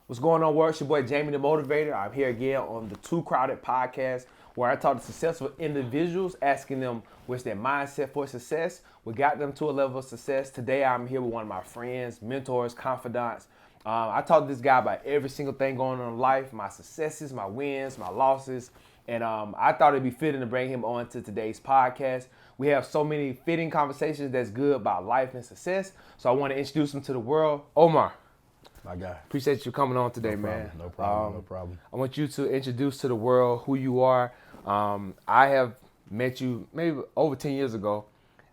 What's going on, world? It's your boy, Jamie the Motivator. I'm here again on the Too Crowded podcast, where I talk to successful individuals, asking them what's their mindset for success, what got them to a level of success. Today, I'm here with one of my friends, mentors, confidants. I talk to this guy about every single thing going on in life, my successes, my wins, my losses, and I thought it'd be fitting to bring him on to today's podcast. We have so many fitting conversations that's good about life and success, so I want to introduce him to the world. Omar. My guy. Appreciate you coming on today, man. No problem. I want you to introduce to the world who you are. I have met you maybe over 10 years ago,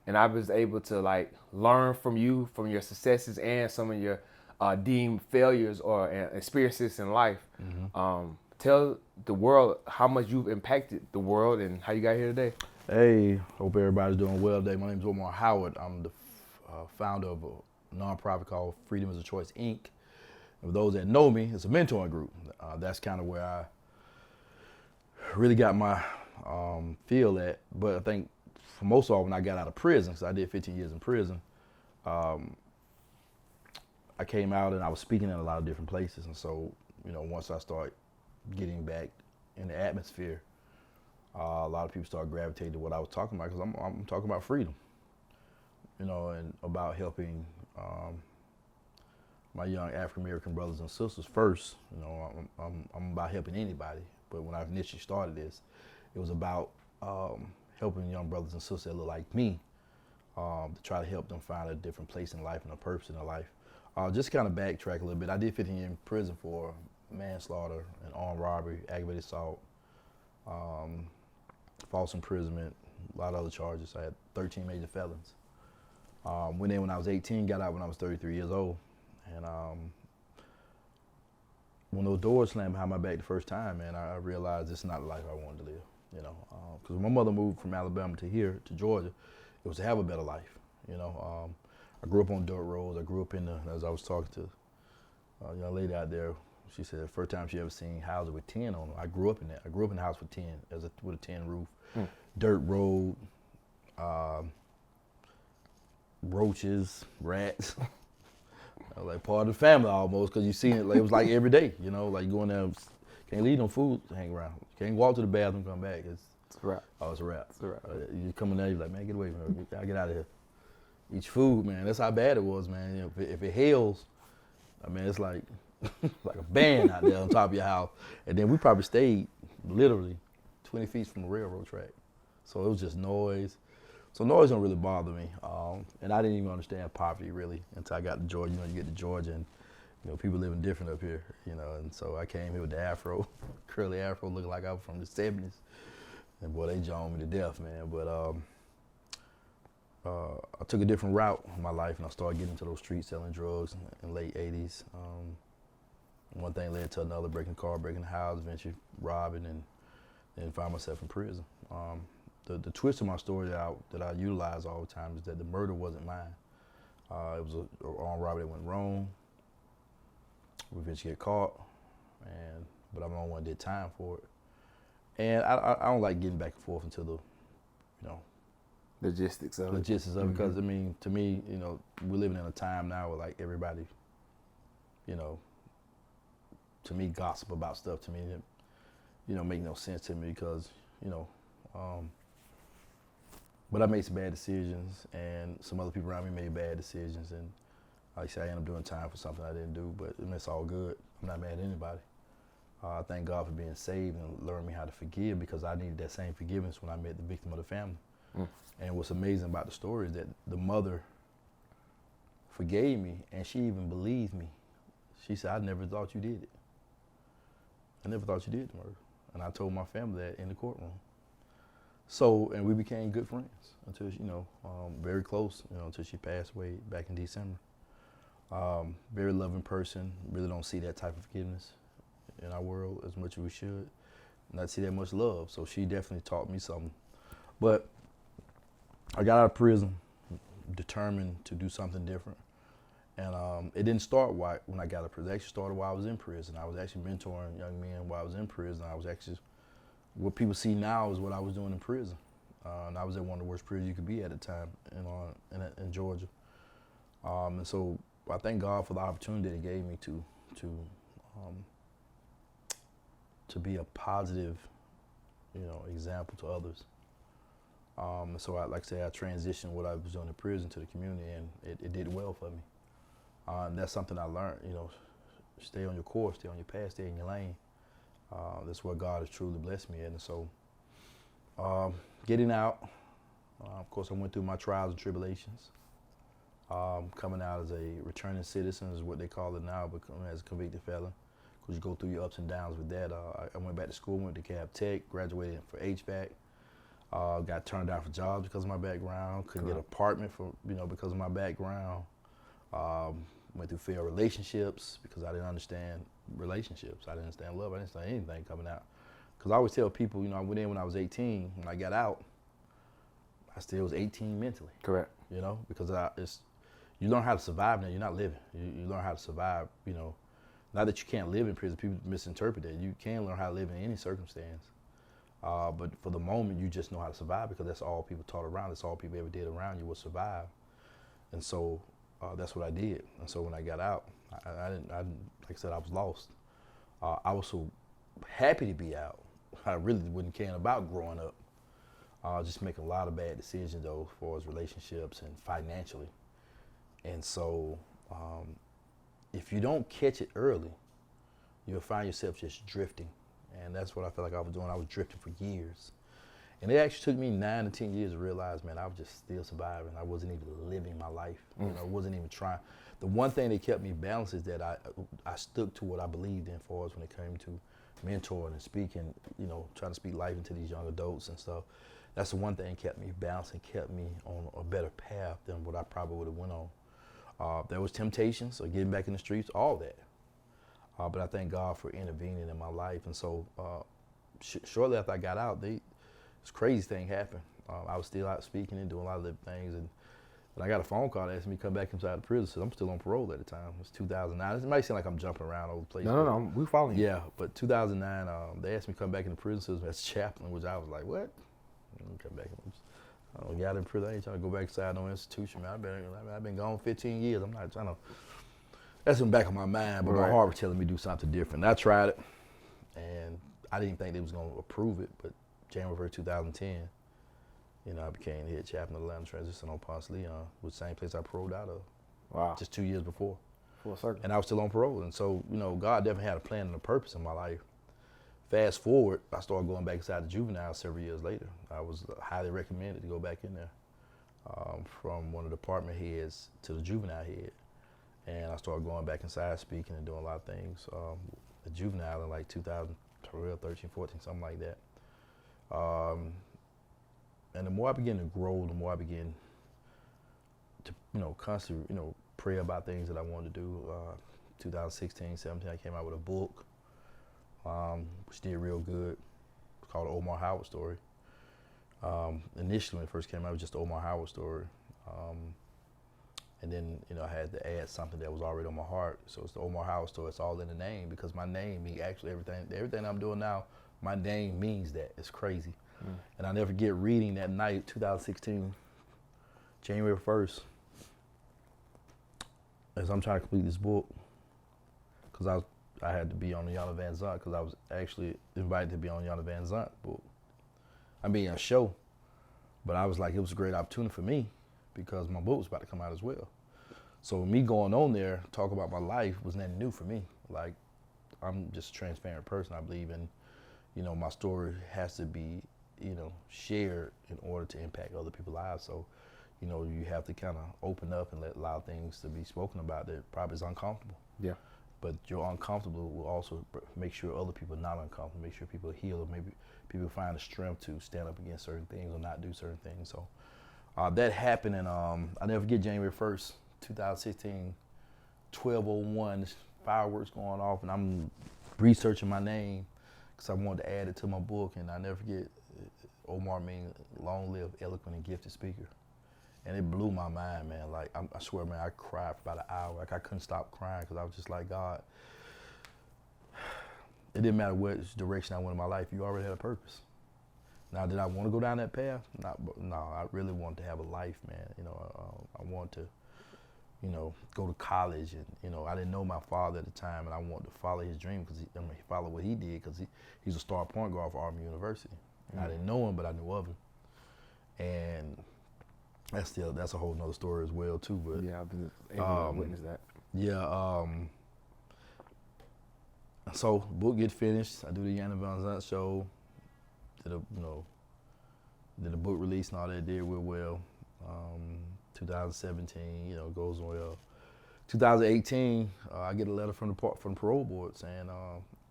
and I was able to learn from you, from your successes and some of your deemed failures or experiences in life. Mm-hmm. Tell the world how much you've impacted the world and how you got here today. Hey, hope everybody's doing well today. My name is Omar Howard. I'm the founder of a nonprofit called Freedom is a Choice, Inc. And for those that know me, it's a mentoring group. That's kind of where I really got my feel at. But I think for most of all, when I got out of prison, because I did 15 years in prison, I came out and I was speaking in a lot of different places. And so, once I started getting back in the atmosphere, a lot of people started gravitating to what I was talking about, because I'm talking about freedom, and about helping my young African American brothers and sisters first. I'm about helping anybody, but when I initially started this, it was about helping young brothers and sisters that look like me, to try to help them find a different place in life and a purpose in their life. Just kind of backtrack a little bit. I did 15 years in prison for manslaughter and armed robbery, aggravated assault, false imprisonment, a lot of other charges. I had 13 major felons. Went in when I was 18, got out when I was 33 years old. And when those doors slammed behind my back the first time, man, I realized this is not the life I wanted to live, because when my mother moved from Alabama to here, to Georgia, it was to have a better life, I grew up on dirt roads. I grew up as I was talking to a young lady out there, she said the first time she ever seen houses with 10 on them. I grew up in that. I grew up in a house with 10, with a 10 roof, dirt road, roaches, rats. I was like part of the family almost, because you seen it, it was like every day, like going there, can't leave no food to hang around. Can't walk to the bathroom, come back. It's a wrap. Oh, it's a wrap. It's a wrap. You come in there, you're like, man, get away from me. I get out of here. Eat your food, man. That's how bad it was, man. If it hails, it's like like a band out there on top of your house. And then we probably stayed literally 20 feet from the railroad track. So it was just noise. So noise don't really bother me. And I didn't even understand poverty really until I got to Georgia. You get to Georgia and people living different up here, and so I came here with the afro, curly afro, looking like I was from the 70s. And boy, they joned me to death, man. But I took a different route in my life, and I started getting into those streets, selling drugs in the late 80s. One thing led to another, breaking a car, breaking a house, eventually robbing, and then found myself in prison. The twist of my story that I utilize all the time is that the murder wasn't mine. It was an armed robbery that went wrong. We eventually get caught, but I'm the only one that did time for it. And I don't like getting back and forth into the, logistics of it. Because to me, we're living in a time now where everybody, to me, gossip about stuff to me, make no sense to me, because, but I made some bad decisions, and some other people around me made bad decisions, and like I said, I ended up doing time for something I didn't do, but it's all good. I'm not mad at anybody. I thank God for being saved and learning me how to forgive, because I needed that same forgiveness when I met the victim of the family. And what's amazing about the story is that the mother forgave me, and she even believed me. She said, I never thought you did it. I never thought you did the murder. And I told my family that in the courtroom. So, and we became good friends until, very close, until she passed away back in December. Very loving person, really don't see that type of forgiveness in our world as much as we should. Not see that much love, so she definitely taught me something. But I got out of prison, determined to do something different. And it didn't start when I got out of prison. It actually started while I was in prison. I was actually mentoring young men while I was in prison. I was actually, what people see now is what I was doing in prison. And I was at one of the worst prisons you could be at the time in Georgia. And so I thank God for the opportunity that He gave me to to be a positive, example to others. So like I said, I transitioned what I was doing in prison to the community, and it did well for me. And that's something I learned, stay on your course, stay on your path, stay in your lane. That's where God has truly blessed me in. And so getting out, of course, I went through my trials and tribulations. Coming out as a returning citizen is what they call it now, but as a convicted felon, because you go through your ups and downs with that. I went back to school, went to Cab Tech, graduated for HVAC. Got turned down for jobs because of my background. Couldn't get an apartment for because of my background. Went through failed relationships because I didn't understand relationships. I didn't understand love. I didn't understand anything coming out. Because I always tell people, I went in when I was 18. When I got out, I still was 18 mentally. Correct. Because you learn how to survive now. You're not living. You learn how to survive. Not that you can't live in prison. People misinterpret that. You can learn how to live in any circumstance. But for the moment, you just know how to survive because that's all people taught around. That's all people ever did around you was survive. And so that's what I did. And so when I got out, I didn't, like I said, I was lost. I was so happy to be out. I really wasn't caring about growing up. Just making a lot of bad decisions though, as far as relationships and financially. And so if you don't catch it early, you'll find yourself just drifting. And that's what I felt like I was doing. I was drifting for years. And it actually took me 9 to 10 years to realize, man, I was just still surviving. I wasn't even living my life. I wasn't even trying. The one thing that kept me balanced is that I stuck to what I believed in as far as when it came to mentoring and speaking, trying to speak life into these young adults and stuff. That's the one thing that kept me balanced and kept me on a better path than what I probably would have went on. There was temptations of getting back in the streets, all that. But I thank God for intervening in my life. And so shortly after I got out, this crazy thing happened. I was still out speaking and doing a lot of different things. And I got a phone call asking me to come back inside the prison. So I'm still on parole at the time. It was 2009. It might seem like I'm jumping around over the place. No, we following you. Yeah, but 2009, they asked me to come back in the prison system as chaplain, which I was like, what? Come back. I don't got in prison. I ain't trying to go back inside no institution, man. I've been gone 15 years. I'm not trying to. That's in the back of my mind, but my heart was telling me to do something different. And I tried it, and I didn't think they was going to approve it, but January 2010, I became the head chaplain of Atlanta Transition on Ponce Leon, which is the same place I paroled out of. Wow. Just 2 years before. Full circle. And I was still on parole. And so, God definitely had a plan and a purpose in my life. Fast forward, I started going back inside the juvenile several years later. I was highly recommended to go back in there from one of the department heads to the juvenile head. And I started going back inside speaking and doing a lot of things. The juvenile in like 2012, 13, 14, something like that. And the more I began to grow, the more I began to, constantly, pray about things that I wanted to do. 2016, 17, I came out with a book, which did real good. It's called the Omar Howard story. Initially, when it first came out, it was just the Omar Howard story. And then, I had to add something that was already on my heart. So it's the Omar Howard story. It's all in the name because my name means actually everything I'm doing now, my name means that. It's crazy. And I never forget reading that night, 2016, January 1st, as I'm trying to complete this book, because I had to be on the Yana Van Zant, because I was actually invited to be on the Yana Van Zant book. I mean, a show, but I was like, it was a great opportunity for me because my book was about to come out as well. So me going on there, talk about my life was nothing new for me. Like, I'm just a transparent person. I believe in, my story has to be, shared in order to impact other people's lives. So, you have to kind of open up and allow things to be spoken about that probably is uncomfortable. Yeah. But your uncomfortable will also make sure other people are not uncomfortable, make sure people heal, or maybe people find the strength to stand up against certain things or not do certain things. So that happened, and I never forget January 1st, 2016, 12:01, fireworks going off, and I'm researching my name because I wanted to add it to my book, and I never forget, Omar means long live, eloquent, and gifted speaker. And it blew my mind, man. Like, I swear, man, I cried for about an hour. Like, I couldn't stop crying because I was just like, God, it didn't matter which direction I went in my life. You already had a purpose. Now, did I want to go down that path? No, I really wanted to have a life, man. I wanted to go to college. And, I didn't know my father at the time, and I wanted to follow his dream because he followed what he did because he's a star point guard for Army University. I didn't know him, but I knew of him. And that's a whole nother story as well, too. But yeah, I've been able to witness that. Yeah. So book get finished. I do the Yana Van Zant show. Did a book release and all that. Did real well. 2017, goes well. 2018, I get a letter from the parole board saying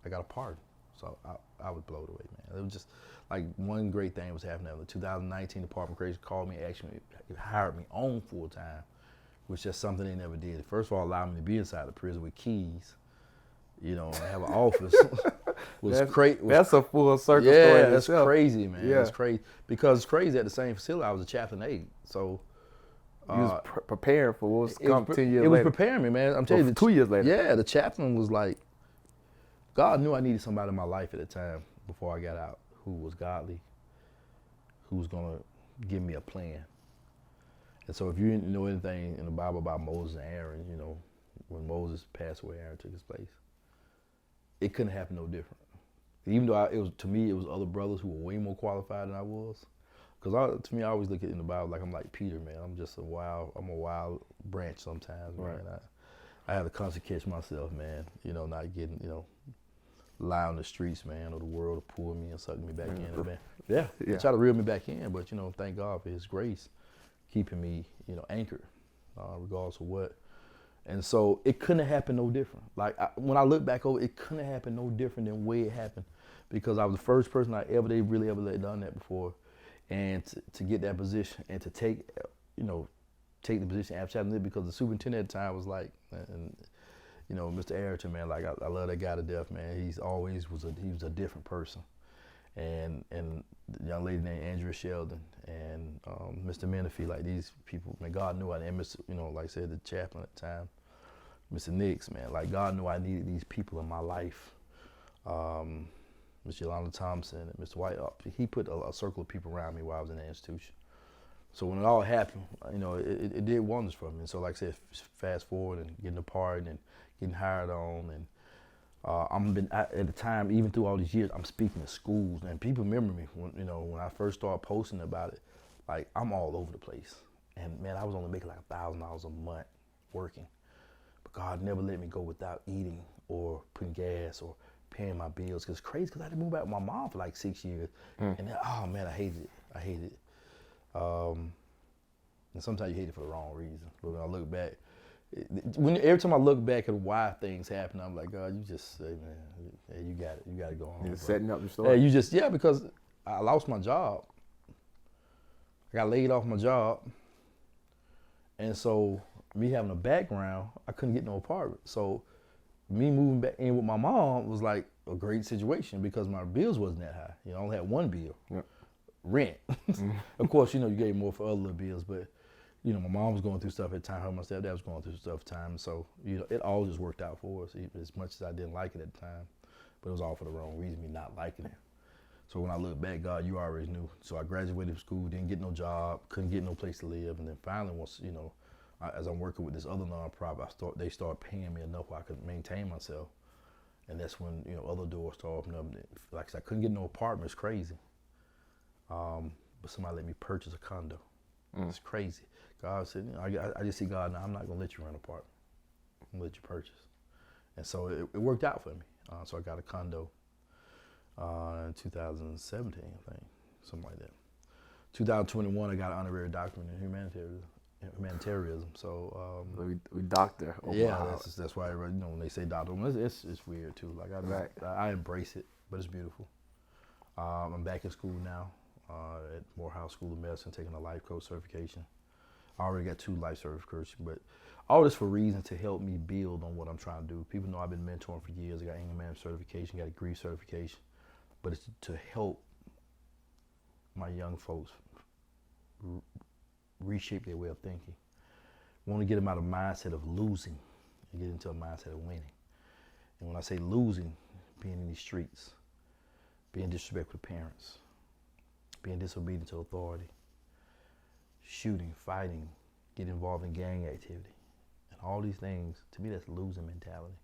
I got a pardon. So I was blown away, man. It was just like one great thing was happening. In 2019, the Department of Corrections called me, actually hired me on full time, which is something they never did. First of all, allowed me to be inside the prison with keys, and have an office. That's a full circle story. Yeah, that's crazy, man. Yeah. It's crazy because it's crazy. At the same facility, I was a chaplain aide, so. You was preparing for what was come 10 years later. It was preparing me, man. I'm telling you. 2 years later. Yeah, the chaplain was like, God knew I needed somebody in my life at the time before I got out who was godly, who was going to give me a plan. And so if you didn't know anything in the Bible about Moses and Aaron, when Moses passed away, Aaron took his place. It couldn't happen no different. Even though to me, it was other brothers who were way more qualified than I was. Because to me, I always look at it in the Bible like I'm like Peter, man. I'm a wild branch sometimes, man. Right. I have to constantly catch myself, man. Not getting, lie on the streets, man, or the world to pull me and suck me back in, man. Yeah, they try to reel me back in, but thank God for His grace, keeping me, anchored, regardless of what. And so it couldn't have happened no different. Like when I look back over, it couldn't have happened no different than the way it happened, because I was the first person they really ever done that before. And to get that position and to take the position after chaplain, because the superintendent at the time was like, and Mr. Ayrton, man, like I love that guy to death, man. He was a different person, and the young lady named Andrea Sheldon and Mr. Menifee, like these people, man, God knew and Mr. Like I said, the chaplain at the time, Mr. Nix, man, like God knew I needed these people in my life. Mr. Yolanda Thompson and Mr. White, he put a circle of people around me while I was in the institution. So when it all happened, it did wonders for me. And so like I said, fast forward and getting a pardon and getting hired on. And at the time, even through all these years, I'm speaking to schools. And people remember me when I first started posting about it, like I'm all over the place. And man, I was only making like $1,000 a month working. But God never let me go without eating or putting gas or paying my bills. Cause it's crazy, because I had to move back with my mom for like 6 years. And then, oh man, I hated it. And sometimes you hate it for the wrong reason. But when I look back, every time I look back at why things happen, I'm like, God, you just say, man, hey, you got it. You got to go home. You're setting up the story. Because I lost my job. I got laid off my job. And so me having a background, I couldn't get no apartment. So me moving back in with my mom was like a great situation because my bills wasn't that high. I only had one bill, rent. Of course, you gave more for other little bills, but my mom was going through stuff at the time. Her and my stepdad was going through stuff at the time. So, it all just worked out for us, as much as I didn't like it at the time. But it was all for the wrong reason, me not liking it. So when I look back, God, you already knew. So I graduated from school, didn't get no job, couldn't get no place to live. And then finally, once, as I'm working with this other nonprofit, they started paying me enough where I could maintain myself. And that's when, other doors started opening up. Like I said, I couldn't get no apartment. It's crazy. But somebody let me purchase a condo. It's crazy. God said, I just see God now, I'm not going to let you rent an apartment. I'm going to let you purchase. And so it worked out for me. So I got a condo in 2017, I think, something like that. 2021, I got an honorary doctorate in humanitarianism. So we doctor. Yeah, that's why when they say doctor, it's weird too. Like I embrace it, but it's beautiful. I'm back in school now at Morehouse School of Medicine, taking a life coach certification. I already got 2 life certifications, but all this for reason to help me build on what I'm trying to do. People know I've been mentoring for years. I got anger management certification, got a grief certification, but it's to help my young folks reshape their way of thinking. I want to get them out of a mindset of losing and get into a mindset of winning. And when I say losing, being in these streets, being disrespectful to parents, being disobedient to authority, shooting, fighting, get involved in gang activity, and all these things, to me, that's losing mentality.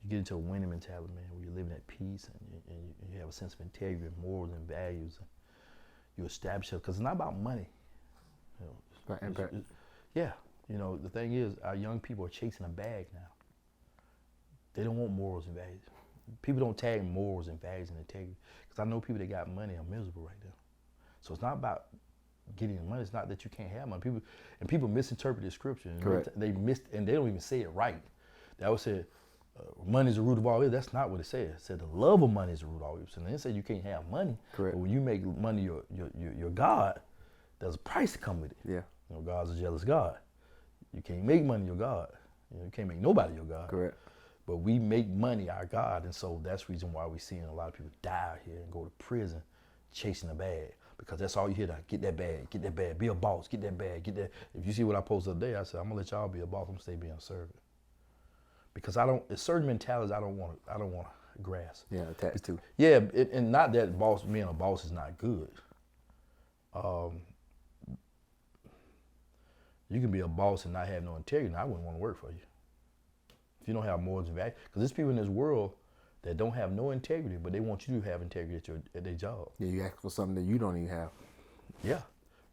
You get into a winning mentality, man, where you're living at peace and you have a sense of integrity and morals and values. And you establish it, because it's not about money. You know, yeah, you know, the thing is, our young people are chasing a bag now. They don't want morals and values. People don't tag morals and values and integrity, because I know people that got money are miserable right now. So it's not about getting the money. It's not that you can't have money. People misinterpret the scripture. Correct. They missed, and they don't even say it right. They always say, money is the root of all evil. That's not what it says. It said the love of money is the root of all evil. So they say you can't have money. Correct. But when you make money your God, there's a price to come with it. Yeah. You know, God's a jealous God. You can't make money your God. You can't make nobody your God. Correct. But we make money our God, and so that's the reason why we're seeing a lot of people die out here and go to prison chasing a bag, because that's all you hear. Get that bag, be a boss, get that bag, get that. If you see what I posted the other day, I said, I'm gonna let y'all be a boss, I'm gonna stay being a servant. Because it's certain mentalities I don't want to grasp. Yeah, attached to. Yeah, and not that being a boss is not good. You can be a boss and not have no integrity, and I wouldn't want to work for you. If you don't have morals and values, because there's people in this world that don't have no integrity, but they want you to have integrity at their job. Yeah, you ask for something that you don't even have. Yeah,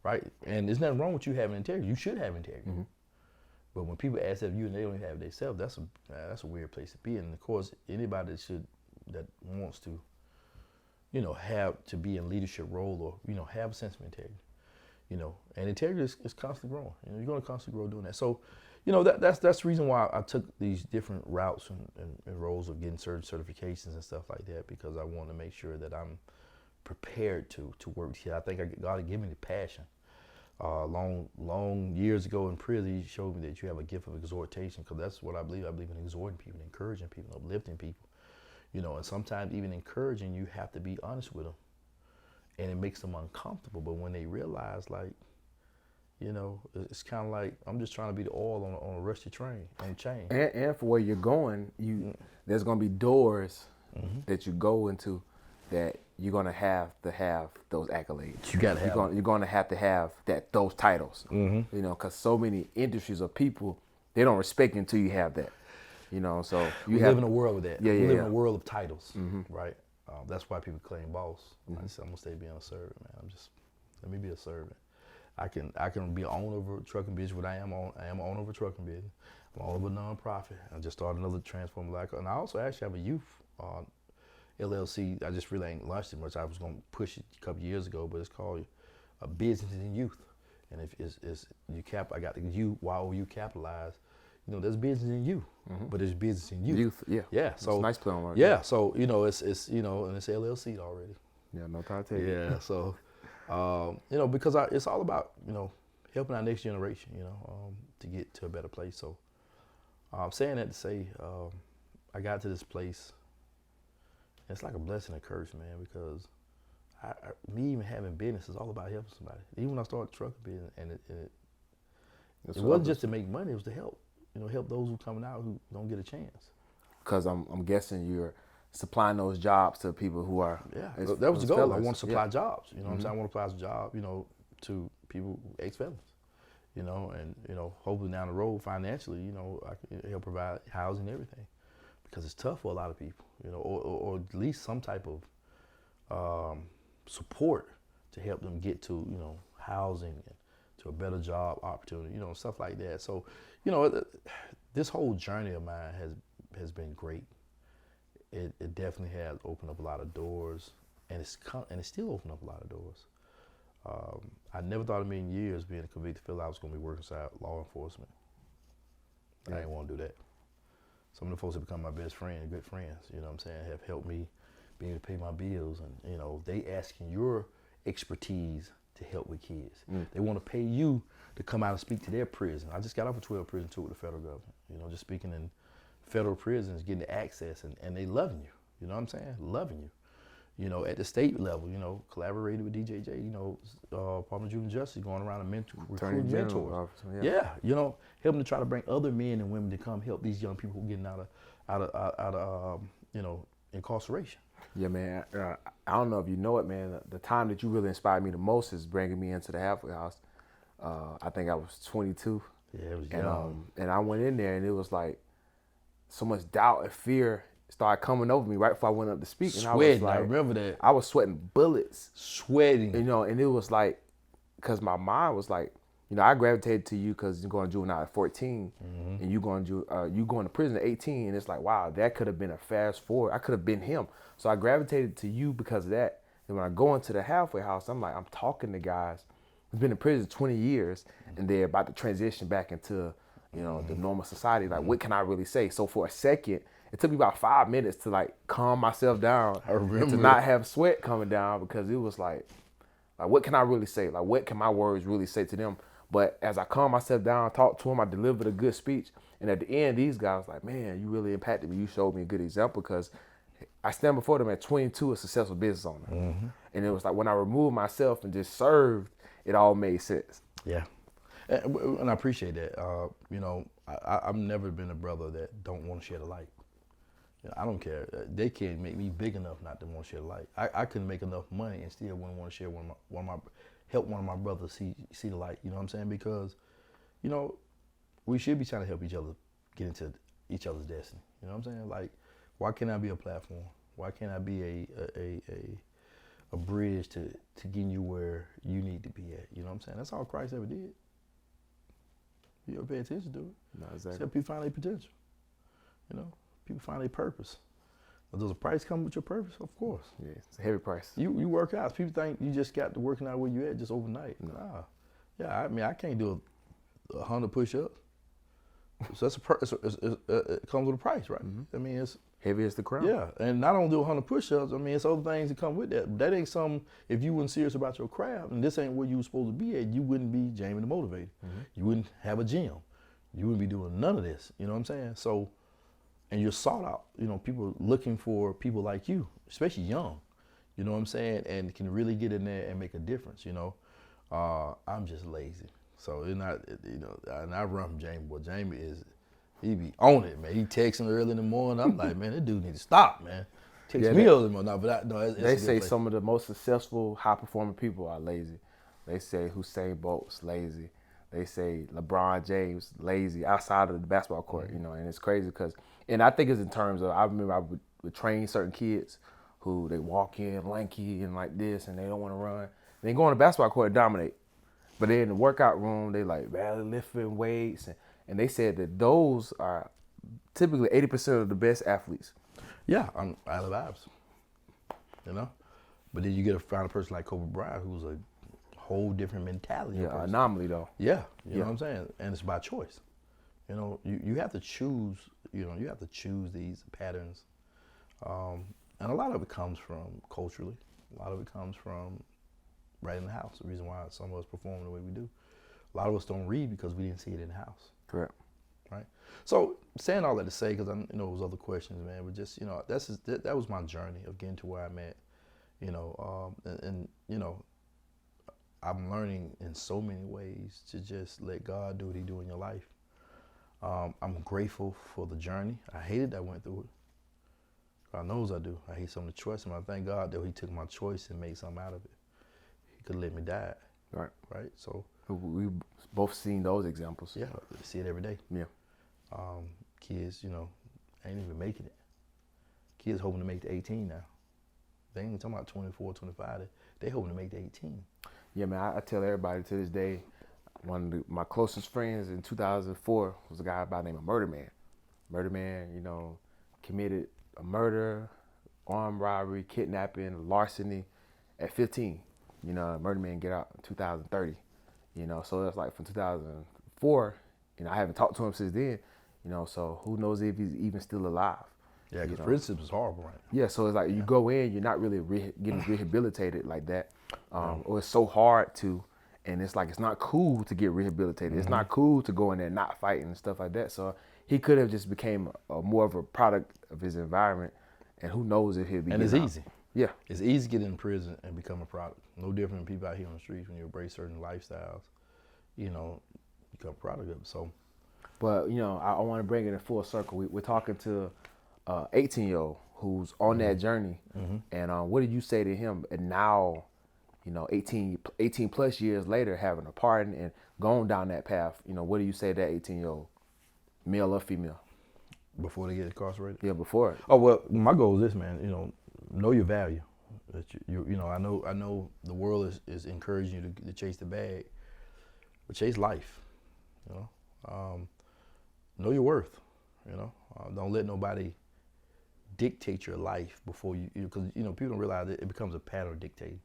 right. And there's nothing wrong with you having integrity. You should have integrity. Mm-hmm. But when people ask of you and they don't even have it themselves, that's a weird place to be. And of course, anybody that wants to, have to be in leadership role or have a sense of integrity, and integrity is constantly growing. You're going to constantly grow doing that. So, that's the reason why I took these different routes and roles of getting certain certifications and stuff like that, because I want to make sure that I'm prepared to work here. I think God had given me the passion. Long years ago in prison, he showed me that you have a gift of exhortation, because that's what I believe. I believe in exhorting people, encouraging people, uplifting people. And sometimes even encouraging, you have to be honest with them, and it makes them uncomfortable. But when they realize, it's kind of like I'm just trying to be the oil on a rusty train, on a chain. And for where you're going, there's going to be doors that you go into that you're going to have those accolades. You got to have You're going to have those titles. Because so many industries or people, they don't respect you until you have that. So we live in a world with that. Yeah, we live in a world of titles, right? That's why people claim boss. I said, I'm going to stay being a servant, man. Let me be a servant. I can be an owner of a trucking business, what I am an owner of a trucking business. I'm owner of a nonprofit. I just started another Transform Life. And I also actually have a youth LLC. I just really ain't launched it much. I was going to push it a couple years ago, but it's called Business in Youth. And I got the U, YOU capitalized. There's business in you, but there's business in youth. Yeah. So it's a nice play on words. Yeah. So it's and it's LLC already. Yeah, no time to take it. Yeah. So because it's all about helping our next generation, to get to a better place. So I'm saying that to say I got to this place. It's like a blessing and a curse, man, because me even having business is all about helping somebody. Even when I started trucking business, and it wasn't just to make money; it was to help. Help those who coming out who don't get a chance. Because I'm guessing you're supplying those jobs to people who are. Yeah, that was the goal. Fellas. I want to supply jobs. You know what I'm saying? I want to supply a job, to people, ex-felons. And hopefully down the road financially, I can help provide housing and everything. Because it's tough for a lot of people, or at least some type of support to help them get to, housing and to a better job opportunity, stuff like that. So, this whole journey of mine has been great. It definitely has opened up a lot of doors, and it's still opening up a lot of doors. I never thought in a million years being a convicted felon I was going to be working inside law enforcement. I didn't want to do that. Some of the folks have become my best friend, good friends, have helped me be able to pay my bills, and they asking your expertise to help with kids. They want to pay you to come out and speak to their prison. I just got off a 12 prison tour with the federal government, just speaking in federal prisons, getting the access, and they loving you, you know what I'm saying? Loving you. At the state level, collaborated with DJJ, Department of Juvenile Justice, going around and recruiting mentors. Helping to try to bring other men and women to come help these young people who are getting out of incarceration. Yeah, man. I don't know if you know it, man. The time that you really inspired me the most is bringing me into the halfway house. I think I was 22. Yeah, it was young. And I went in there, and it was like so much doubt and fear started coming over me right before I went up to speak. And Sweating, I I was like, remember that. I was sweating bullets. Sweating. You know, and it was like, because my mind was like, you know, I gravitated to you because you're going to juvenile at 14, and you going to prison at 18, and it's like, wow, that could have been a fast forward. I could have been him. So I gravitated to you because of that. And when I go into the halfway house, I'm like, I'm talking to guys who've been in prison 20 years, and they're about to transition back into, you know, the normal society. Like, what can I really say? So for a second, it took me about 5 minutes to like calm myself down and to not have sweat coming down, because it was like, what can I really say? Like, what can my words really say to them? But as I calm myself down, talk to them, I delivered a good speech. And at the end, these guys like, man, you really impacted me. You showed me a good example, because I stand before them at 22, a successful business owner. And it was like when I removed myself and just served, it all made sense. Yeah. And I appreciate that. You know, I've never been a brother that don't want to share the light. You know, I don't care. They can't make me big enough not to want to share the light. I couldn't make enough money and still wouldn't want to share help one of my brothers see the light. You know what I'm saying? Because, you know, we should be trying to help each other get into each other's destiny. You know what I'm saying? Like, why can't I be a platform? Why can't I be a bridge to getting you where you need to be at? You know what I'm saying? That's all Christ ever did. You ever pay attention to it? No, exactly. Except people find their potential. You know, people find their purpose. Does a price come with your purpose? Of course. Yeah, it's a heavy price. You work out. People think you just got to working out where you at just overnight. No. Nah. Yeah, I mean, I can't do 100 push-ups. So that's it comes with a price, right? I mean, it's heavy as the crown. Yeah, and I don't do 100 push-ups. I mean, it's other things that come with that. That ain't something, if you weren't serious about your craft, and this ain't where you were supposed to be at, you wouldn't be Jamie the Motivator. You wouldn't have a gym. You wouldn't be doing none of this. You know what I'm saying? So, and you're sought out. You know, people looking for people like you, especially young. You know what I'm saying? And can really get in there and make a difference, you know? I'm just lazy. So it's not, you know, and I run from Jamie, but Jamie he be on it, man. He texting early in the morning. I'm like, man, this dude need to stop, man. Text me early in the morning. No, but it's they say some of the most successful, high-performing people are lazy. They say Usain Bolt's lazy. They say LeBron James lazy outside of the basketball court, you know, and it's crazy because, and I think it's in terms of, I remember I would train certain kids who they walk in lanky and like this and they don't want to run. They go on the basketball court and dominate. But they're in the workout room, they like barely lifting weights. And they said that those are typically 80% of the best athletes. Yeah, I'm out of vibes, you know? But then you get to find a person like Kobe Bryant who's a whole different mentality. Yeah, anomaly though. Yeah, you know what I'm saying? And it's by choice. You know, you have to choose, you know, you have to choose these patterns. And a lot of it comes from culturally. A lot of it comes from right in the house. The reason why some of us perform the way we do. A lot of us don't read because we didn't see it in the house. Correct. Right? So saying all that to say, because I know there was other questions, man, but just, you know, that was my journey of getting to where I'm at, you know, and you know, I'm learning in so many ways to just let God do what he do in your life. I'm grateful for the journey. I hated that I went through it. God knows I do. I hate some of the choices, and I thank God that he took my choice and made something out of it. He could let me die. Right. Right? So we both seen those examples. Yeah, I see it every day. Yeah. Kids, you know, ain't even making it. Kids hoping to make to 18 now. They ain't talking about 24, 25. They hoping to make to 18. Yeah, man, I tell everybody to this day, one of my closest friends in 2004 was a guy by the name of Murder Man. Murder Man, you know, committed a murder, armed robbery, kidnapping, larceny at 15. You know, Murder Man get out in 2030. You know, so that's like from 2004. You know, I haven't talked to him since then. You know, so who knows if he's even still alive. Yeah, because friendship is horrible, right? Yeah, so it's like you go in, you're not really getting rehabilitated like that. Or it's so hard to, and it's like it's not cool to get rehabilitated. It's not cool to go in there not fighting and stuff like that. So he could have just became more of a product of his environment, and who knows if he'll be. And it's easy. Yeah, it's easy to get in prison and become a product. No different than people out here on the streets when you embrace certain lifestyles. You know, become a product of it. So, but you know, I want to bring it in full circle. We're talking to 18-year-old who's on that journey, and what did you say to him? And now, 18 plus years later, having a partner and going down that path, what do you say to that 18-year-old, male or female? Before they get incarcerated? Yeah, before. Oh, well, my goal is this, man, know your value. That I know the world is encouraging you to chase the bag, but chase life, know your worth, don't let nobody dictate your life before because people don't realize it becomes a pattern of dictating.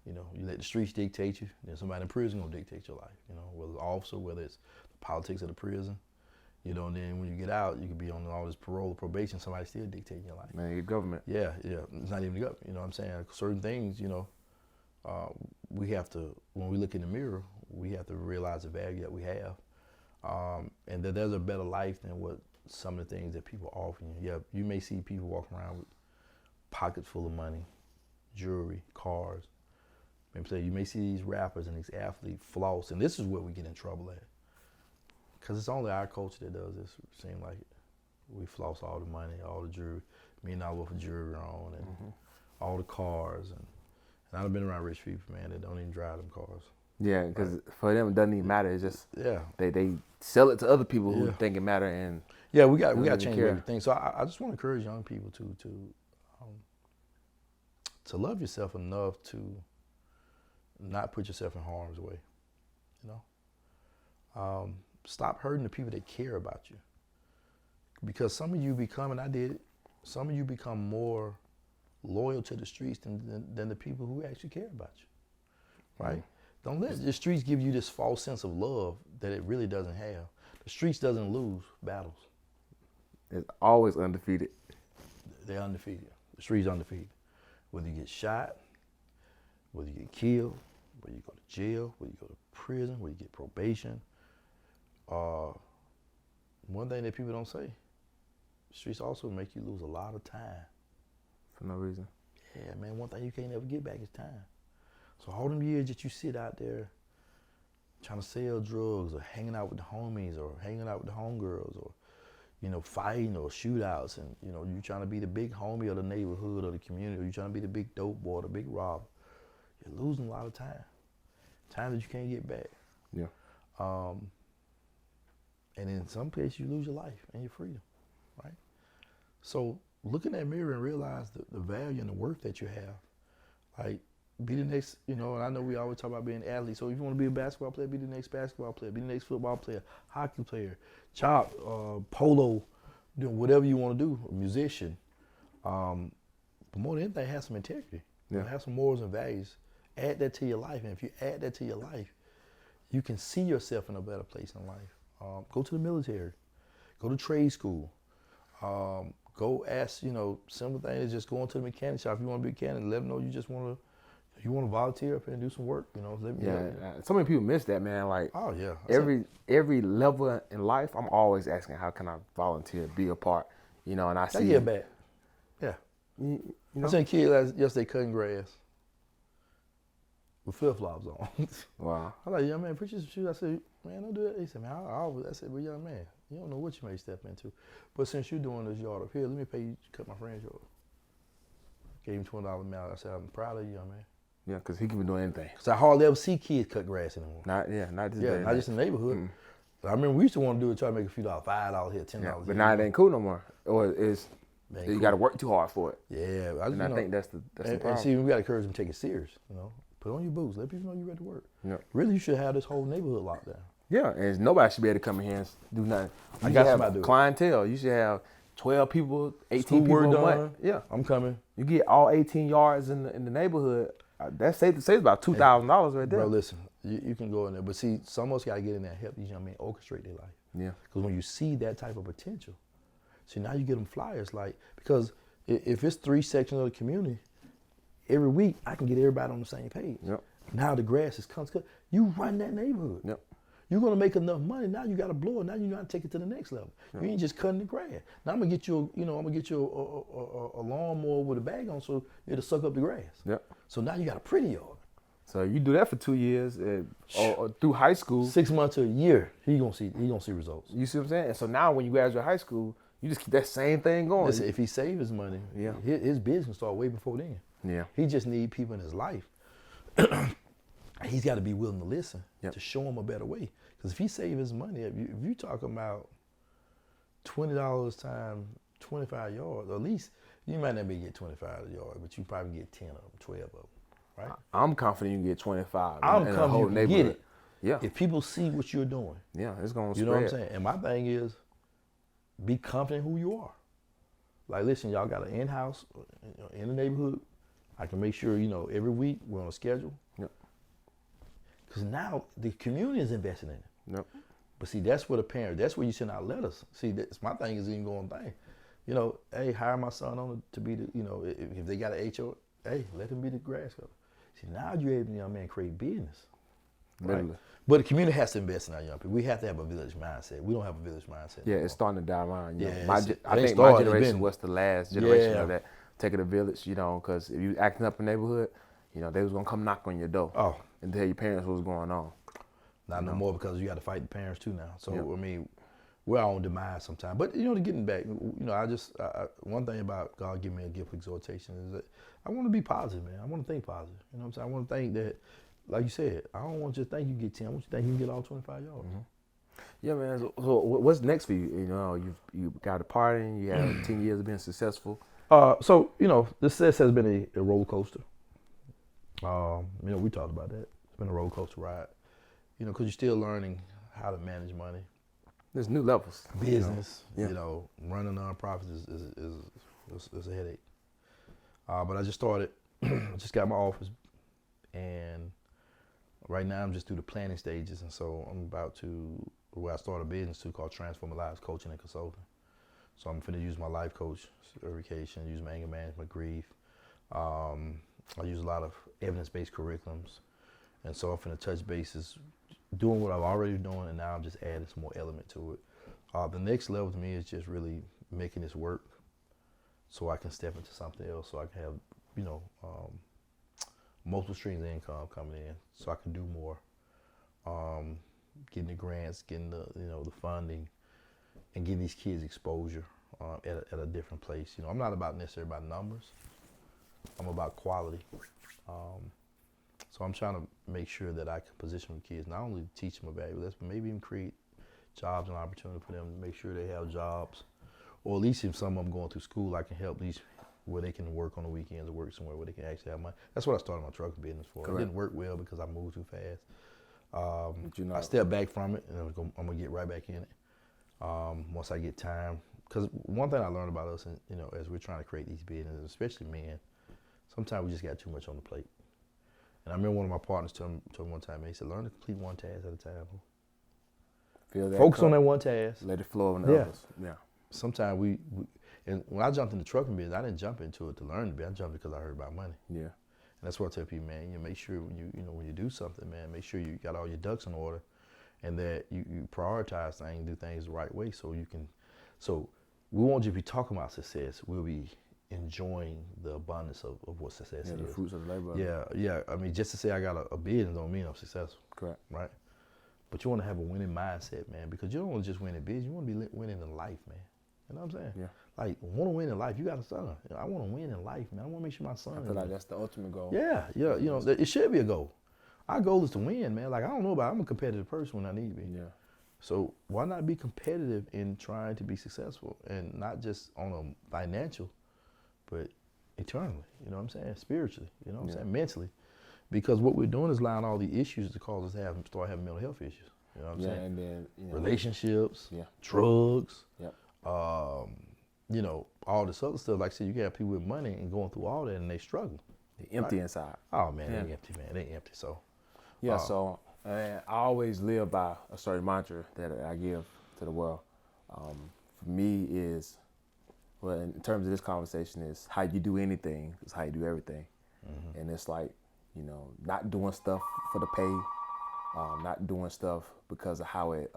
You let the streets dictate you, then somebody in prison gonna dictate your life. Whether it's an officer, whether it's the politics of the prison. And then when you get out, you could be on all this parole or probation, somebody still dictating your life. Man, your government. Yeah, it's not even the government. You know what I'm saying? Certain things, we have to, when we look in the mirror, we have to realize the value that we have. And that there's a better life than what some of the things that people offer you. Yeah, you may see people walking around with pockets full of money, jewelry, cars. You may see these rappers and these athletes floss, and this is where we get in trouble at. Because it's only our culture that does this, it seems like it. We floss all the money, all the jewelry, $1 for jewelry on, and all the cars. And I've been around rich people, man, that don't even drive them cars. Yeah, because for them it doesn't even matter. It's just yeah, they sell it to other people who think it matter. And yeah, we got to change everything. So I just want to encourage young people to love yourself enough to not put yourself in harm's way. Stop hurting the people that care about you. Because some of you become, and I did it, some of you become more loyal to the streets than the people who actually care about you, right? Don't let the streets give you this false sense of love that it really doesn't have. The streets doesn't lose battles. It's always undefeated. They're undefeated. The streets undefeated. Whether you get shot, whether you get killed, whether you go to jail, whether you go to prison, whether you get probation. One thing that people don't say, the streets also make you lose a lot of time. For no reason. Yeah, man, one thing you can't never get back is time. So all them years that you sit out there trying to sell drugs or hanging out with the homies or hanging out with the homegirls or, fighting or shootouts and, you trying to be the big homie of the neighborhood or the community or you trying to be the big dope boy or the big robber, you're losing a lot of time. Time that you can't get back. Yeah. And in some cases, you lose your life and your freedom, right? So look in that mirror and realize the value and the worth that you have. Like, be the next, and I know we always talk about being an athlete. So if you want to be a basketball player, be the next basketball player, be the next football player, hockey player, chop, polo, whatever you want to do, a musician. But more than anything, have some integrity. Yeah. Have some morals and values. Add that to your life. And if you add that to your life, you can see yourself in a better place in life. Go to the military, go to trade school, go ask, simple things, just go into the mechanic shop. If you want to be a mechanic, let them know you want to volunteer up here and do some work, So many people miss that, man. Like, oh yeah, every level in life, I'm always asking, how can I volunteer, be a part, and I see. Yeah, back. Yeah. I seen kids yesterday cutting grass with flip-flops on. Wow. I was like, young man, put your shoes. I said, man, don't do that. He said, man, I said, well, young man, you don't know what you may step into. But since you're doing this yard up here, let me pay you to cut my friend's yard. Gave him $20 amount. I said, I'm proud of you, young man. Yeah, because he can be doing anything. Because I hardly ever see kids cut grass anymore. Not just in the neighborhood. Mm. I remember we used to want to do it, try to make a few dollars, $5 here, $10 here. But now it ain't cool no more. Or you got to work too hard for it. Yeah. I think that's the problem. And see, we got to encourage them to take it serious, Put on your boots. Let people know you're ready to work. Yeah. Really, you should have this whole neighborhood locked down. Yeah, and nobody should be able to come in here and do nothing. You got somebody to do clientele. You should have 12 people, 18 School people work a done. month. Yeah, I'm coming. You get all 18 yards in the neighborhood. That's safe to say it's about $2,000 right there. Bro, listen, you can go in there, but see, some of us got to get in there and help these young men orchestrate their life. Yeah. Because when you see that type of potential, see, now you get them flyers, because if it's 3 sections of the community, every week I can get everybody on the same page. Yep. Now the grass is cut. You run that neighborhood. Yep. You're gonna make enough money. Now you got to blow it. Now you know how to take it to the next level. Yep. You ain't just cutting the grass. Now I'm gonna get you, a lawnmower with a bag on, so it'll suck up the grass. Yep. So now you got a pretty yard. So you do that for 2 years, or through high school. 6 months to a year, he gonna see results. You see what I'm saying? And so now when you graduate high school, you just keep that same thing going. Listen, if he save his money, his business start way before then. Yeah. He just need people in his life he's got to be willing to listen Yep. to show him a better way. Because if he save his money, if you talking about $20 times 25 yards, or at least you might not be get 25 yards, but you probably get 10 of them, 12 of them, right? I'm confident you can get 25. I'm in a whole confident you can neighborhood. get it. Yeah. If people see what you're doing, Yeah, it's gonna you spread. know what I'm saying? And my thing is, be confident who you are. Like, listen, y'all got an in-house in the neighborhood. I can make sure, every week we're on a schedule. Yep. Because now the community is investing in it. Yep. But see, that's where the parents, that's where you send out letters. See, that's my thing is even going thing. Hey, hire my son on to be the, if they got an HO, hey, let him be the grass cutter. See, now you're able to, young man, create business. Right? Literally. But the community has to invest in our young people. We have to have a village mindset. We don't have a village mindset. Yeah, anymore. it's starting to die around. Yeah, I it think ain't my started, generation been- was the last generation Yeah. of that. Taking a village, because if you acting up in the neighborhood, they was gonna come knock on your door Oh, and tell your parents what was going on. not no more because you got to fight the parents too now. So, Yep. I mean, we're our own demise sometimes. But, to getting back, one thing about God giving me a gift of exhortation is that I want to be positive, man. I want to think positive. You know what I'm saying? I want to think that, like you said, I don't want you to think you get 10. I want you to think you can get all 25 yards. Mm-hmm. Yeah, man. So what's next for you? You got a party. You have 10 years of being successful. The success has been a roller coaster. We talked about that. It's been a roller coaster ride. Because you're still learning how to manage money. There's new levels. Business, Yeah. running nonprofits is a headache. But I just started, just got my office, and right now I'm just through the planning stages, and so I'm about to, where I started a business too called Transforming Lives Coaching and Consulting. So I'm finna use my life coach certification, use my anger management, grief. I use a lot of evidence-based curriculums, and so I'm finna touch bases, doing what I've already doing, and now I'm just adding some more element to it. The next level to me is just really making this work, so I can step into something else, so I can have, multiple streams of income coming in, so I can do more. Getting the grants, getting the the funding, and give these kids exposure at a different place. I'm not about necessarily about numbers. I'm about quality. So I'm trying to make sure that I can position the kids, not only to teach them a value lesson, but maybe even create jobs and opportunity for them to make sure they have jobs. Or at least if some of them going through school, I can help these where they can work on the weekends or work somewhere where they can actually have money. That's what I started my trucking business for. Correct. It didn't work well because I moved too fast. But I stepped back from it, and I'm gonna get right back in it once I get time. Because one thing I learned about us, as we're trying to create these businesses, especially men, sometimes we just got too much on the plate. And I remember one of my partners told me one time, man, he said, learn to complete one task at a time. Feel that Focus cup, on that one task. Let it flow on the Yeah. others. Yeah. Sometimes and when I jumped in the trucking business, I didn't jump into it to learn to be. I jumped because I heard about money. Yeah. And that's what I tell people, man, make sure when you do something, man, make sure you got all your ducks in order, and that you prioritize things, do things the right way, so we won't just be talking about success, we'll be enjoying the abundance of what success Yeah, is. the fruits of the labor. Yeah. I mean, just to say I got a business don't mean I'm successful. Correct. Right? But you want to have a winning mindset, man, because you don't want to just win in business, you want to be winning in life, man. You know what I'm saying? Yeah. Like, want to win in life. You got a son. I want to win in life, man. I want to make sure my son. I feel like that's the ultimate goal. Yeah. It should be a goal. Our goal is to win, man. Like, I don't know about. I'm a competitive person when I need to be. Yeah. So why not be competitive in trying to be successful, and not just on a financial, but eternally. You know what I'm saying? Spiritually. You know what I'm saying? Mentally, because what we're doing is allowing all the issues to cause us to start having mental health issues. You know what I'm saying? And then Relationships. Yeah. Drugs. Yep. All this other stuff. Like I said, you got people with money and going through all that, and they struggle. They empty inside. Oh man, Yeah. they empty, man. They empty. So Yeah, so I always live by a certain mantra that I give to the world. For me is, well, in terms of this conversation, is how you do anything is how you do everything. Mm-hmm. And it's like, not doing stuff for the pay, not doing stuff because of how it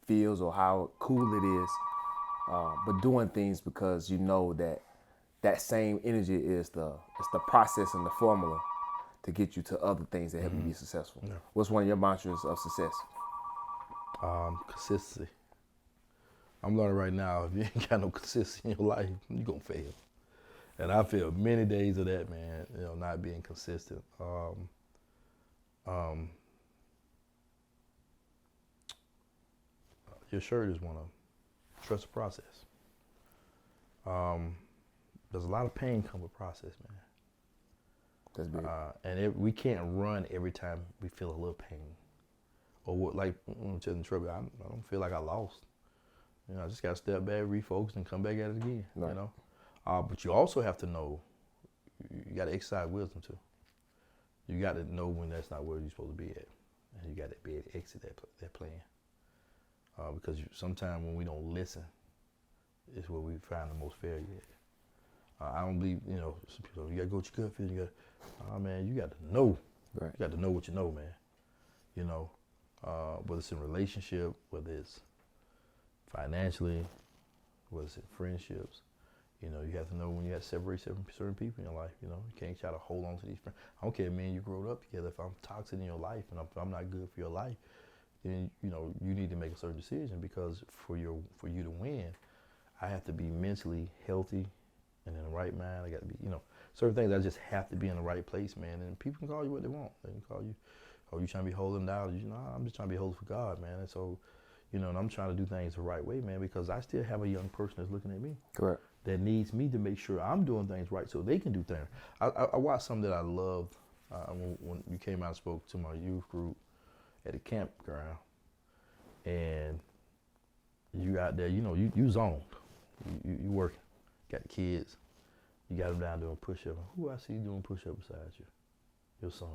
feels or how cool it is, but doing things because you know that same energy is the process and the formula to get you to other things that help you be successful. Yeah. What's one of your mantras of success? Consistency. I'm learning right now, if you ain't got no consistency in your life, you're going to fail. And I feel many days of that, man, you know, not being consistent. Your shirt is one of them. Trust the process. There's a lot of pain come with process, man. That's big. And we can't run every time we feel a little pain. Or what, like, to the trouble, I don't feel like I lost. You know, I just got to step back, refocus, and come back at it again, Right. you know. But you also have to know, you got to exercise wisdom, too. You got to know when that's not where you're supposed to be at. And you got to be able to exit that plan. Because sometimes when we don't listen, is where we find the most failure at. I don't believe, you know, some people, you got to go with your gut feeling. Man, you got to know. Right. You got to know what you know, man. You know, whether it's in relationship, whether it's financially, whether it's in friendships. You know, you have to know when you have to separate certain people in your life. You know, you can't try to hold on to these friends. I don't care, man, you grew up together. If I'm toxic in your life and if I'm not good for your life, then, you know, you need to make a certain decision, because for you to win, I have to be mentally healthy and in the right mind. I got to be, you know, certain things I just have to be in the right place, man. And people can call you what they want. They can call you, oh, you trying to be holding down. You know, I'm just trying to be holy for God, man. And so, you know, and I'm trying to do things the right way, man, because I still have a young person that's looking at me. Correct. That needs me to make sure I'm doing things right so they can do things. I watched something that I loved when you came out and spoke to my youth group at the campground, and you out there, you know, you zoned, you working, got the kids, you got them down doing push-ups. Who I see doing push-ups beside you? Your son.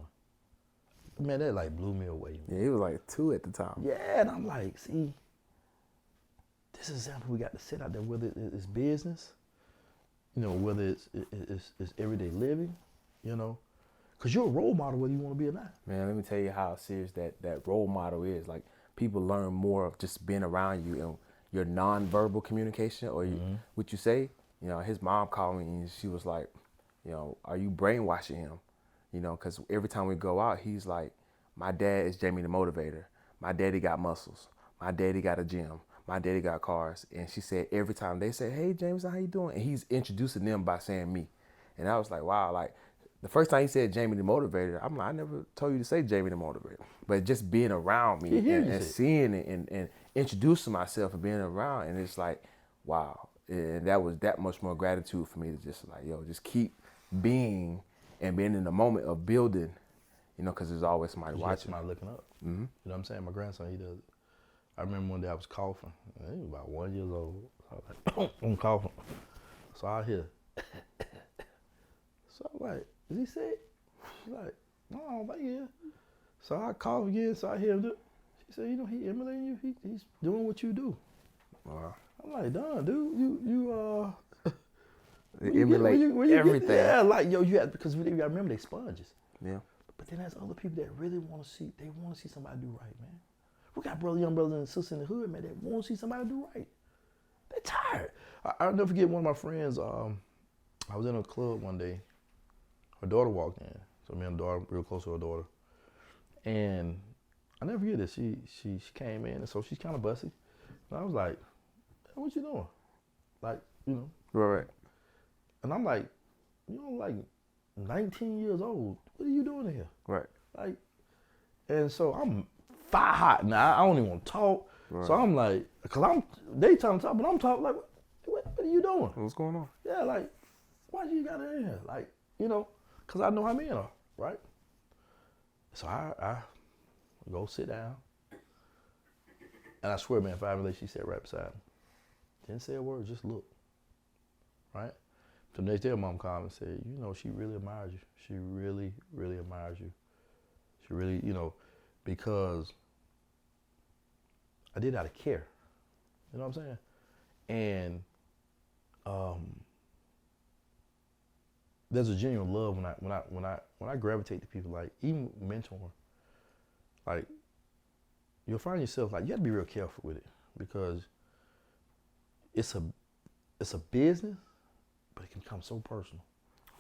Man, that like blew me away, man. Yeah, he was like 2 at the time. Yeah, and I'm like, see, this is example we got to sit out there, whether it's business, you know, whether it's everyday living, you know, because you're a role model whether you want to be or not. Man, let me tell you how serious that role model is. Like, people learn more of just being around you and your nonverbal communication, or what you say. You know, his mom called me and she was like, you know, are you brainwashing him? You know, because every time we go out, he's like, my dad is Jamie the Motivator. My daddy got muscles. My daddy got a gym. My daddy got cars. And she said every time they say, hey, James, how you doing? And he's introducing them by saying me. And I was like, wow, like, the first time he said Jamie the Motivator, I'm like, I never told you to say Jamie the Motivator. But just being around me and seeing it and introducing myself and being around, and it's like, wow. And that was that much more gratitude for me to just like, yo, just keep being and being in the moment of building, you know, because there's always somebody watching. Somebody looking up. Mm-hmm. You know what I'm saying? My grandson, he does it. I remember one day I was coughing. He was about 1 year old. So I was like, I'm coughing. So I hear. So I'm like, is he sick? She's like, no, I don't think he is. So I cough again, so I hear him do. She said, you know, he emulating you. He's doing what you do. Wow. I'm like, dude, you They emulate everything. Yeah, like, yo, you have, because you gotta remember, they sponges. Yeah. But then there's other people that really want to see, they want to see somebody do right, man. We got young brothers and sisters in the hood, man, that want to see somebody do right. They're tired. I'll never forget one of my friends, I was in a club one day. Her daughter walked in. So me and the daughter, real close to her daughter. And I never forget this. She came in, and so she's kind of bussy. And I was like, hey, what you doing? Like, you know. Right. And I'm like, you know, like 19 years old. What are you doing here? Right. Like, and so I'm fire hot now. I don't even want to talk. Right. So I'm like, because they trying to talk, but I'm talking like, what are you doing? What's going on? Yeah, like, why you got it in here? Like, you know, because I know how men are, right? So I go sit down. And I swear, man, 5 minutes, she sat right beside me. Didn't say a word, just look. Right? So the next day, mom called and said, you know, she really admires you. She really, really admires you. She really, you know, because I did it out of care. You know what I'm saying? And there's a genuine love when I gravitate to people, like even mentoring. Like, you'll find yourself, like, you have to be real careful with it, because it's a business, but it can become so personal.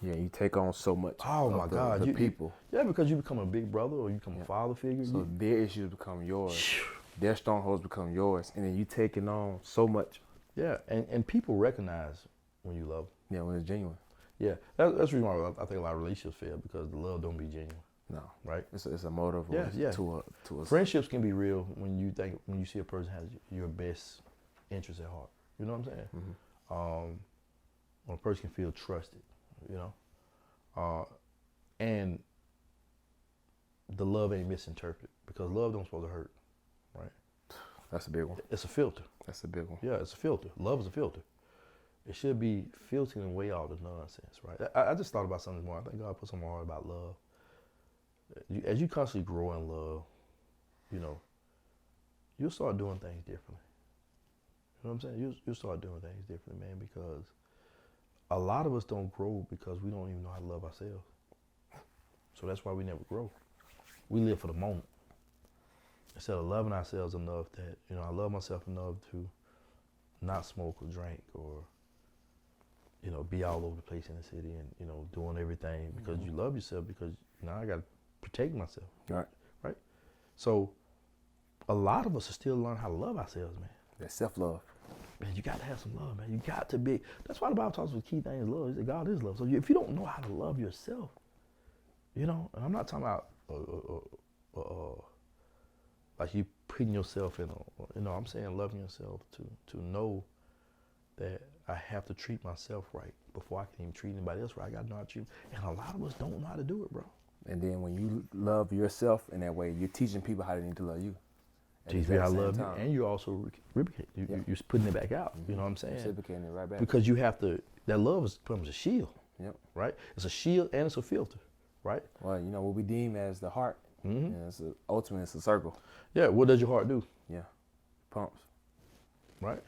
Yeah, you take on so much. Oh my God, the people. Yeah, because you become a big brother or you become a father figure. So their issues become yours. Their strongholds become yours, and then you taking on so much. Yeah, and people recognize when you love them. Yeah, when it's genuine. Yeah, that's the reason why I think a lot of relationships fail, because the love don't be genuine. No, right? It's a motive. Yeah. To a Friendships can be real when you see a person has your best interest at heart. You know what I'm saying? Mm-hmm. When a person can feel trusted, you know, and the love ain't misinterpreted, because love don't supposed to hurt, right? That's a big one. It's a filter. That's a big one. Yeah, it's a filter. Love is a filter. It should be filtering away all the nonsense, right? I just thought about something more. I think God put something more about love. As you constantly grow in love, you know, you'll start doing things differently. You know what I'm saying? You'll start doing things differently, man, because a lot of us don't grow because we don't even know how to love ourselves. So that's why we never grow. We live for the moment. Instead of loving ourselves enough that, you know, I love myself enough to not smoke or drink or, you know, be all over the place in the city and, you know, doing everything because you love yourself, because now I got to protect myself. Right? So a lot of us are still learning how to love ourselves, man. That self-love. Man, you got to have some love, man. You got to be. That's why the Bible talks about the key thing is love. God is love. So if you don't know how to love yourself, you know, and I'm not talking about like you putting yourself in a, you know, I'm saying loving yourself to know that I have to treat myself right before I can even treat anybody else right. I got to know how to treat them. And a lot of us don't know how to do it, bro. And then when you love yourself in that way, you're teaching people how they need to love you. Teach me how to love you, and you're also reciprocating. You're putting it back out. You know what I'm saying? Reciprocating it right back. Because you have to. That love becomes a shield. Yep. Right. It's a shield and it's a filter. Right. Well, you know what we deem as the heart. Mm-hmm. And ultimately, it's a circle. Yeah. What does your heart do? Yeah. Pumps. Right.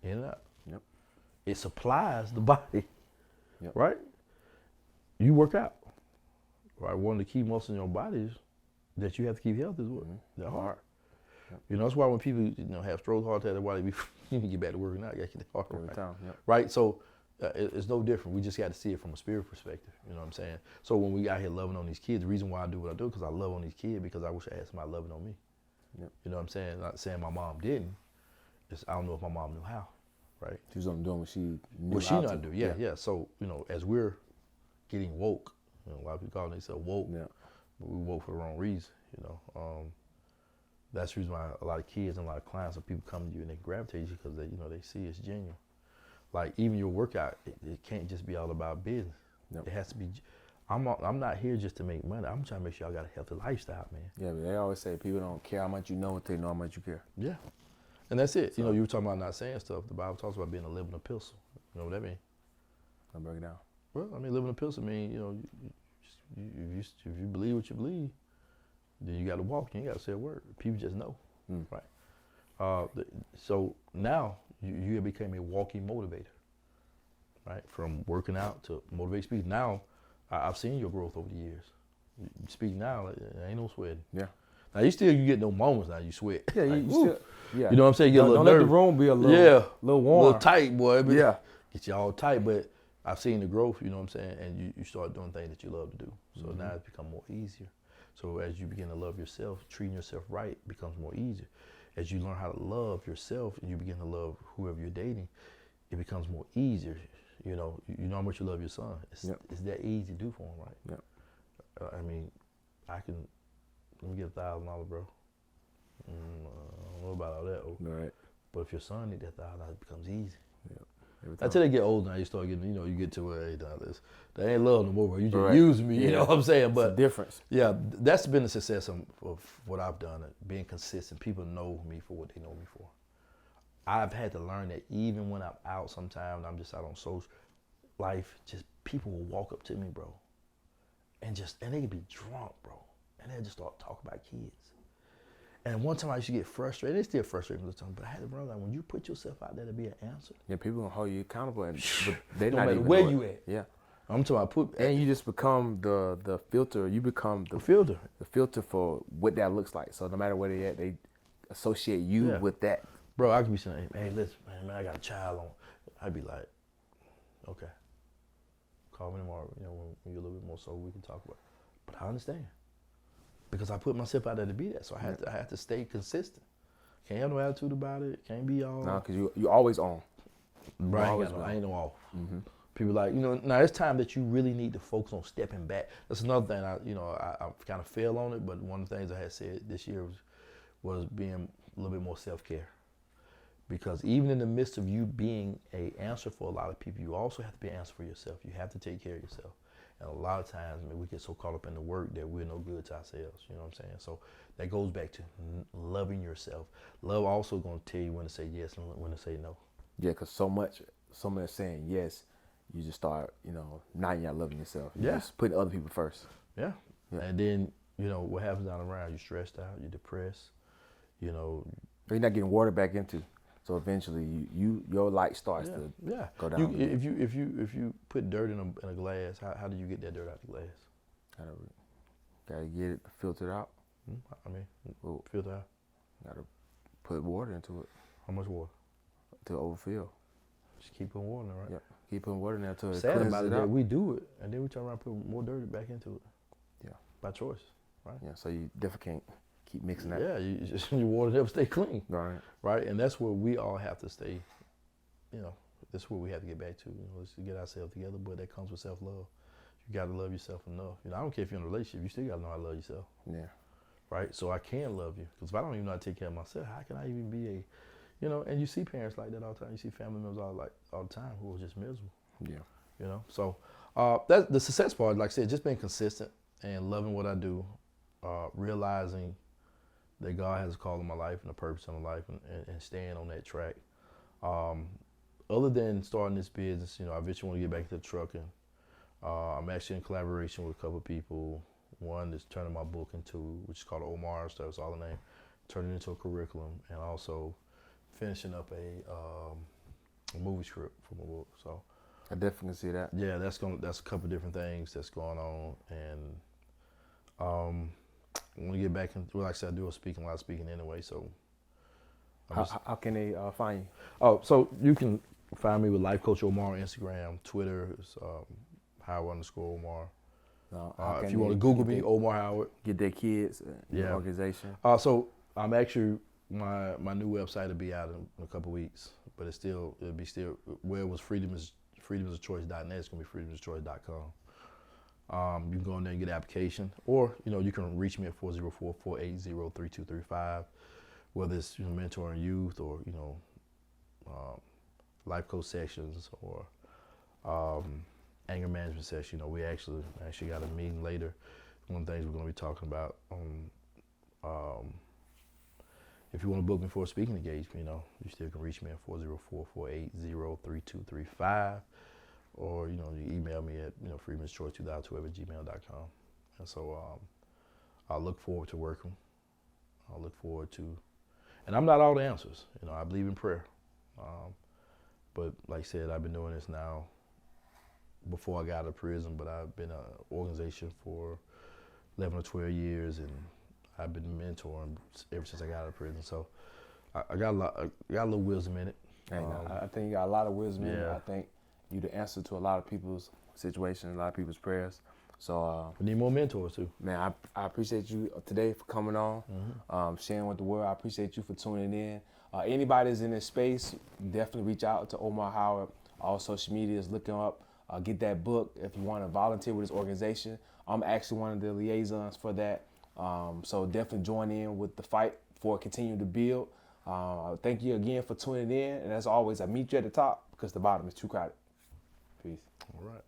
In and out. Yep. It supplies the body. Yep. Right. You work out. Right. One of the key muscles in your body is that you have to keep healthy is what? The heart. Yep. You know, that's why when people, you know, have strokes, heart attack, that's why you need to get back to working out. You got to get the heart every right. time. Yep. Right. So it's no different. We just got to see it from a spirit perspective. You know what I'm saying? So when we out here loving on these kids, the reason why I do what I do because I love on these kids, because I wish I had somebody loving on me. Yep. You know what I'm saying? Not saying my mom didn't. I don't know if my mom knew how. Right. She was only doing what she knew what she how knew to how to do. Yeah. So, you know, as we're getting woke, you know, a lot of people call themselves woke, but we woke for the wrong reason. You know. That's the reason why a lot of kids and a lot of clients or people come to you and they gravitate you because they, you know, they see it's genuine. Like even your workout, it can't just be all about business. It has to be. I'm not here just to make money. I'm trying to make sure y'all got a healthy lifestyle, man. Yeah, but they always say people don't care how much you know until they know how much you care. Yeah, and that's it. So, you know, you were talking about not saying stuff. The Bible talks about being a living epistle. You know what that means? I'll break it down. Well, I mean, living epistle means, you know, if you believe what you believe, then you got to walk. You ain't got to say a word. People just know, right? So now you became a walking motivator, right? From working out to motivate speech. Now I've seen your growth over the years. You speak now, ain't no sweating. Yeah. Now you get no moments now you sweat. Yeah, like, you still. Yeah. You know what I'm saying? You get a little don't let nervous. the room be a little warm, a little tight, boy. Yeah. Get you all tight, but I've seen the growth. You know what I'm saying? And you start doing things that you love to do. So now it's become more easier. So as you begin to love yourself, treating yourself right becomes more easier. As you learn how to love yourself and you begin to love whoever you're dating, it becomes more easier. You know how much you love your son. It's that easy to do for him, right? Yep. I mean, let me get $1,000, bro. I don't know about all that. Right. But if your son need that $1,000, it becomes easy. Yep. Until they get older now, you start getting, you get to where, hey, they ain't love no more, bro. You just use me, you know what I'm saying? But it's a difference. Yeah, that's been the success of what I've done, being consistent. People know me for what they know me for. I've had to learn that even when I'm out sometimes, I'm just out on social life, just people will walk up to me, bro, and they can be drunk, bro, and they'll just start talking about kids. And one time I used to get frustrated. They still frustrate me sometimes, but I had to realize when you put yourself out there to be an answer. Yeah, people gonna hold you accountable, but they no not matter even where you at. Yeah, I'm talking about and you just become the filter. You become the filter. The filter for what that looks like. So no matter where they at, they associate you with that. Bro, I could be saying, hey, listen, man, I got a child on. I'd be like, okay, call me tomorrow. You know, when you're a little bit more sober, we can talk about it. But I understand. Because I put myself out there to be that, so I had to stay consistent. Can't have no attitude about it. Can't be all. No, because you always on. Right, I ain't no off. People like, now it's time that you really need to focus on stepping back. That's another thing I kind of fail on it, but one of the things I had said this year was being a little bit more self-care. Because even in the midst of you being an answer for a lot of people, you also have to be an answer for yourself. You have to take care of yourself. And a lot of times, we get so caught up in the work that we're no good to ourselves. You know what I'm saying? So that goes back to loving yourself. Love also going to tell you when to say yes and when to say no. Yeah, because so much saying yes, you just start, now you're not loving yourself. You're just putting other people first. Yeah. And then, what happens down around, you're stressed out, you're depressed, You're not getting water back into. So eventually, your light starts to go down. If you put dirt in a glass, how do you get that dirt out the glass? Gotta get it filtered out. Filter out. Gotta put water into it. How much water? To overfill. Just keep putting water in there, right? Yep. Keep putting water in there until it sad cleanses about it it out. that we do it, and then we turn around and put more dirt back into it. Yeah. By choice, right? Yeah. So you definitely can't keep mixing that. Yeah. Your water never stay clean. Right. Right. And that's where we all have to stay. That's where we have to get back to. Let's get ourselves together. But that comes with self-love. You got to love yourself enough. I don't care if you're in a relationship. You still got to know how to love yourself. Yeah. Right. So I can love you, because if I don't even know how to take care of myself, how can I even be and you see parents like that all the time. You see family members all the time who are just miserable. Yeah. So that's the success part. Like I said, just being consistent and loving what I do, realizing that God has a call in my life and a purpose in my life, and staying on that track. Other than starting this business, I eventually want to get back into trucking. I'm actually in collaboration with a couple of people. One is turning my book into, which is called Omar, so that's all the name, turning it into a curriculum, and also finishing up a movie script for my book. So I definitely see that. Yeah, that's a couple of different things that's going on, and I want to get back into, like I said, I do a lot of speaking anyway. So how can they find you? Oh, so you can find me with Life Coach Omar on Instagram, Twitter is Howard_Omar. If you want to Google me, Omar Howard. Get their kids in the organization. So I'm actually, my new website will be out in a couple of weeks, but it'll be where it was freedomisachoice.net, it's going to be freedomisachoice.com. You can go in there and get an application, or you can reach me at 404-480-3235, whether it's mentoring youth or life coach sessions or anger management session. We actually got a meeting later. One of the things we're going to be talking about if you want to book me for a speaking engagement, you still can reach me at 404-480-3235, or you email me at freedomisachoice2012@gmail.com. And so I look forward to working. I look forward to, and I'm not all the answers. I believe in prayer, but like I said, I've been doing this now before I got out of prison, but I've been an organization for 11 or 12 years, and I've been mentoring ever since I got out of prison. So I got a little wisdom in it. Hey, I think you got a lot of wisdom in it. I think you're the answer to a lot of people's situations, a lot of people's prayers. So we need more mentors too. Man, I appreciate you today for coming on, sharing with the world. I appreciate you for tuning in. Anybody that's in this space, definitely reach out to Omar Howard. All social media is looking up. Get that book if you want to volunteer with this organization. I'm actually one of the liaisons for that. So definitely join in with the fight for continuing to build. Thank you again for tuning in. And as always, I meet you at the top because the bottom is too crowded. Peace. All right.